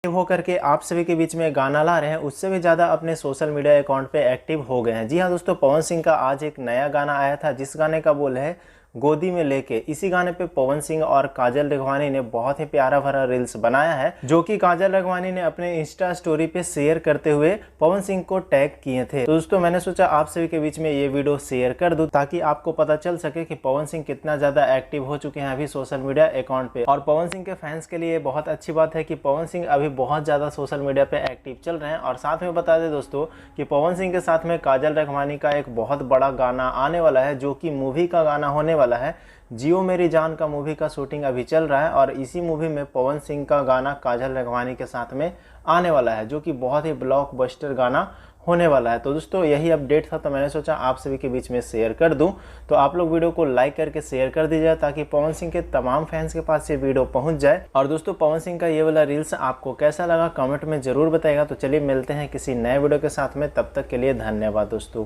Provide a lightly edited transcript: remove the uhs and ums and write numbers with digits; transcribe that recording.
हो करके आप सभी के बीच में गाना ला रहे हैं, उससे भी ज़्यादा अपने सोशल मीडिया अकाउंट पे एक्टिव हो गए हैं। जी हाँ दोस्तों, पवन सिंह का आज एक नया गाना आया था जिस गाने का बोल है गोदी में लेके। इसी गाने पे पवन सिंह और काजल रघवानी ने बहुत ही प्यारा भरा रील्स बनाया है, जो कि काजल रघवानी ने अपने इंस्टा स्टोरी पे शेयर करते हुए पवन सिंह को टैग किए थे। तो दोस्तों मैंने सोचा आप सभी के बीच में ये वीडियो शेयर कर दूं ताकि आपको पता चल सके कि पवन सिंह कितना ज्यादा एक्टिव हो चुके हैं अभी सोशल मीडिया अकाउंट पे। और पवन सिंह के फैंस के लिए बहुत अच्छी बात है कि पवन सिंह अभी बहुत ज्यादा सोशल मीडिया पे एक्टिव चल रहे हैं। और साथ में बता दें दोस्तों कि पवन सिंह के साथ में काजल रघवानी का एक बहुत बड़ा गाना आने वाला है, जो कि मूवी का गाना होने वाला है। जियो मेरी जान का मूवी का शूटिंग अभी चल रहा है और इसी मूवी में पवन सिंह का गाना काजल रघवानी के साथ में आने वाला है, जो कि बहुत ही ब्लॉकबस्टर गाना होने वाला है। तो दोस्तों यही अपडेट था, तो मैंने सोचा आप सभी के बीच में शेयर कर दूं। तो आप लोग वीडियो को लाइक करके शेयर कर दीजिए ताकि पवन सिंह के तमाम फैंस के पास ये वीडियो पहुंच जाए। और दोस्तों पवन सिंह का ये वाला रील्स आपको कैसा लगा कमेंट में जरूर बताइएगा। तो चलिए मिलते हैं किसी नए वीडियो के साथ में, तब तक के लिए धन्यवाद दोस्तों।